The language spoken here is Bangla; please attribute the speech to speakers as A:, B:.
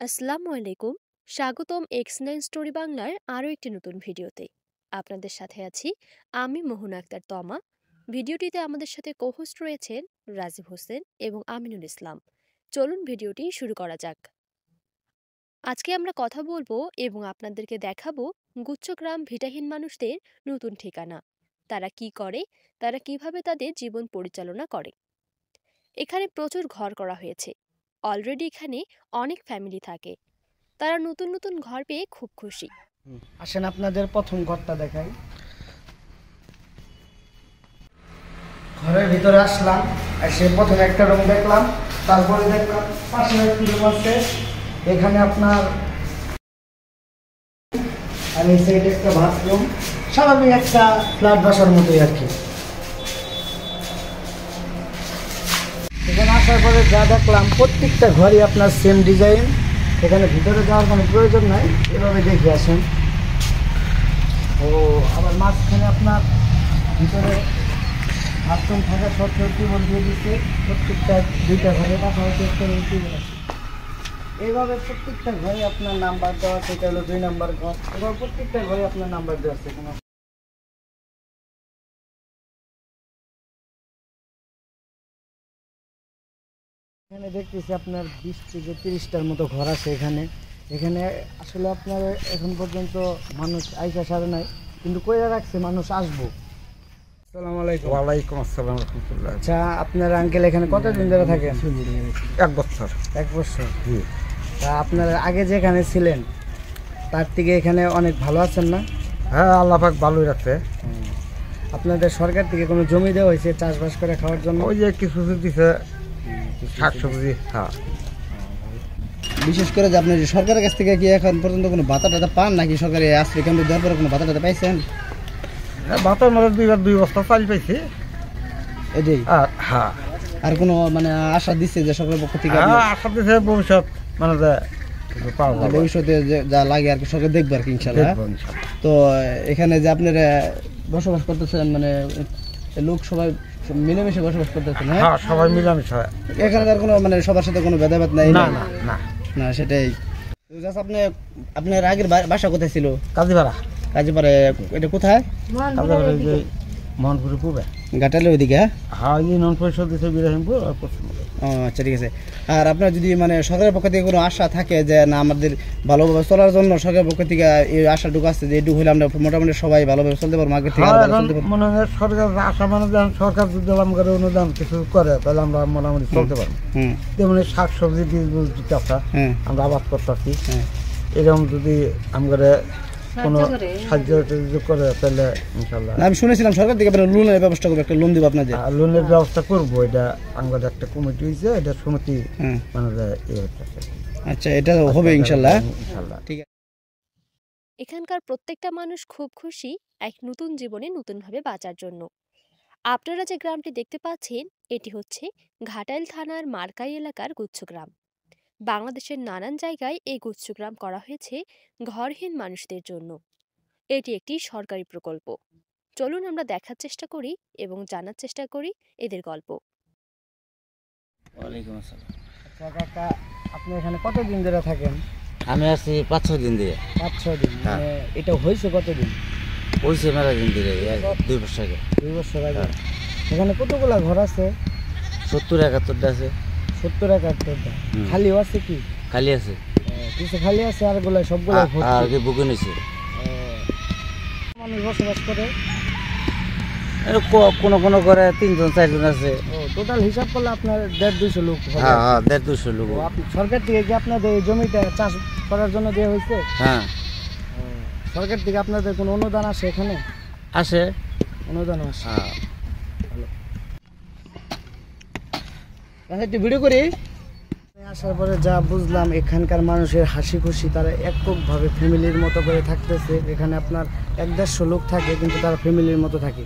A: আসসালামু আলাইকুম। স্বাগতম এক্স9 স্টোরি বাংলার আরও একটি নতুন ভিডিওতে। আপনাদের সাথে আছি আমি মোহনা আক্তার তমা। ভিডিওটিতে আমাদের সাথে কোহোস্ট রয়েছেন রাজীব হোসেন এবং আমিনুল ইসলাম। চলুন ভিডিওটি শুরু করা যাক। আজকে আমরা কথা বলবো এবং আপনাদেরকে দেখাবো গুচ্ছগ্রাম ভিটাহীন মানুষদের নতুন ঠিকানা। তারা কি করে, তারা কিভাবে তাদের জীবন পরিচালনা করে। এখানে প্রচুর ঘর করা হয়েছে। অলরেডি এখানে অনেক ফ্যামিলি থাকে। তারা নতুন নতুন ঘর পেয়ে খুব খুশি।
B: আসেন আপনাদের প্রথম ঘরটা দেখাই। ঘরের ভিতরে আসলাম, এসে প্রথমে একটা রুম দেখলাম, তারপরে দেখলাম পাশে একটি রুম আছে। এখানে আপনার আর এই সাইডে একটা বাথরুম, স্বাভাবিক একটা ফ্ল্যাট বাসার মতোই আর কি। এখানে আসার পরে যা দেখলাম প্রত্যেকটা ঘরই আপনার সেম ডিজাইন। এখানে ভিতরে যাওয়ার কোনো প্রয়োজন নাই, এভাবে দেখে আসেন। ও আবার মাঝখানে আপনার ভিতরে বাথরুম থাকা সত্ত্বেও টিউবওয়েল দিয়ে দিচ্ছে। প্রত্যেকটা দুইটা ঘরে পাশাপাশি একটা টিউবওয়েল আছে। এইভাবে প্রত্যেকটা ঘরে আপনার নাম্বার দেওয়া আছে। এটা হলো 2 নম্বর ঘর। এবার প্রত্যেকটা ঘরে আপনার নাম্বার দেওয়া আছে। এখানে দেখতেছি আপনার 20 থেকে 30টার মতো ঘর আছে এখানে। এখানে আসলে আপনার এখন পর্যন্ত মানুষ আইসা সারে নাই, কিন্তু কইরা রাখছে মানুষ আসবো। আসসালামু আলাইকুম।
C: ওয়ালাইকুম আসসালাম রাহমাতুল্লাহ।
B: আচ্ছা, আপনার আঙ্কেল এখানে কতদিন ধরে থাকেন?
C: 1 বছর।
B: 1 বছর। তা আপনার আগে যেখানে ছিলেন তার থেকে এখানে অনেক ভালো আছেন না?
C: হ্যাঁ, আল্লাহ পাক ভালোই রাখছে।
B: আপনাদের সরকার থেকে কোনো জমি দেওয়া হয়েছে চাষবাস করে খাওয়ার জন্য?
C: ওই যে কিছু দিছে শাকসবজি। হ্যাঁ,
D: বিশেষ করে যে আপনি সরকারের কাছ থেকে কি এখন পর্যন্ত কোনো ভাতা টাতা পান নাকি? সরকারি আশ্রয় কেন্দ্র দেওয়ার পরে কোনো ভাতা টাতা পাইছেন?
C: ভাতার মধ্যে 2 বস্তা চাল পাইছি
D: এটাই।
C: আর হ্যাঁ,
D: আর কোনো মানে আশা দিচ্ছে যে সরকারের পক্ষ থেকে
C: আশা দিছে ভবিষ্যৎ মানে যে পাওয়া যাবে।
D: ভবিষ্যতে যা লাগে আর কি সরকার দেখবে আর কি ইনশাল্লাহ।
C: দেখবো ইনশাল্লাহ।
D: তো এখানে যে আপনারা বসবাস করতেছেন মানে লোক সবাই মিলেমিশে বসবাস করতেছেন?
C: হ্যাঁ, সবাই মিলামিশা।
D: এখানকার কোনো মানে সবার সাথে কোনো ভেদাভেদ নাই?
C: না না না
D: না, সেটাই। আপনি আপনার আগের বাসা কোথায় ছিল?
C: কাজীপাড়া।
D: কাজীপাড়া। এটা কোথায়?
C: কাজীপাড়া যে মোহনপুরে পূবে
D: ঘাটালের ওইদিকে?
C: হ্যাঁ, এই নন পরিষদ দিচ্ছে বিরাহিমপুর আর পশ্চিম।
D: ও আচ্ছা, ঠিক আছে। আর আপনার যদি মানে সরকারের পক্ষ থেকে কোনো আশা থাকে যে না আমাদের ভালোভাবে চলার জন্য সরকারের পক্ষ থেকে এই আশাটুকু আসছে যে এটুকু হলে আমরা মোটামুটি সবাই ভালোভাবে চলতে পারবো, আগে থেকে চলতে পারবো?
C: মনে হয় সরকার আশা মানে সরকার যদি আমাদের অনুদান কিছু করে তাহলে আমরা মোটামুটি চলতে পারবো। যেমন শাকসবজি বীজ চাষা আমরা আবাদ করতেছি, এরকম যদি আমাদের কোনো সাহায্য করে তাহলে ইনশাল্লাহ।
D: আমি শুনেছিলাম সরকার থেকে লোনের ব্যবস্থা করবো, একটা লোন দিব আপনাদের।
C: লোনের ব্যবস্থা করবো, এটা আমাদের একটা কমিটি হয়েছে, এটা সমিতি মানে
D: আচ্ছা, এটা হবে ইনশাল্লাহ। ঠিক আছে।
A: এখানকার প্রত্যেকটা মানুষ খুব খুশি এক নতুন জীবনে নতুনভাবে বাঁচার জন্য। আপনারা যে গ্রামটি দেখতে পাচ্ছেন এটি হচ্ছে ঘাটাইল থানার মারকাই এলাকার গুচ্ছগ্রাম। বাংলাদেশের নানান জায়গায় এই গুচ্ছগ্রাম করা হয়েছে ঘরহীন মানুষদের জন্য। এটি একটি সরকারি প্রকল্প। চলুন আমরা দেখার চেষ্টা করি এবং জানার চেষ্টা করি এদের গল্প।
D: ওয়ালাইকুম আসসালাম।
B: আচ্ছা কাকা, আপনি এখানে কতদিন ধরে থাকেন?
E: আমি আছি 5-6 দিন দিয়ে।
B: 5-6 দিন। মানে এটা হয়েছে কতদিন?
E: হয়েছে মেলা দিন ধরে, 2 বছর আগে।
B: 2 বছর আগে। এখানে কতগুলা ঘর আছে?
E: 70-71টা আছে।
B: 70-71টা। খালিও আছে কি?
E: খালি আছে,
B: কিছু খালি আছে, আর গুলা সবগুলো
E: আর কি বুকে নিছে।
B: মানুষ বসবাস করে?
E: কোনো কোনো করে 3-4জন আছে।
B: টোটাল হিসাব করলে আপনার 150-200 লোক হবে।
E: হ্যাঁ, 150-200 লোক।
B: আপনি সরকার থেকে কি আপনাদের এই জমিটা চাষ করার জন্য দেওয়া হয়েছে?
E: হ্যাঁ,
B: সরকার থেকে আপনাদের কোনো অনুদান আসে এখানে?
E: আসে,
B: অনুদান আসে।
E: হ্যাঁ।
D: একটু ভিডিও করি।
B: আসার পরে যা বুঝলাম এখানকার মানুষের হাসি খুশি, তারা এককভাবে ফ্যামিলির মতো করে থাকতেছে। এখানে আপনার 1-150 লোক থাকে কিন্তু তারা ফ্যামিলির মতো থাকে।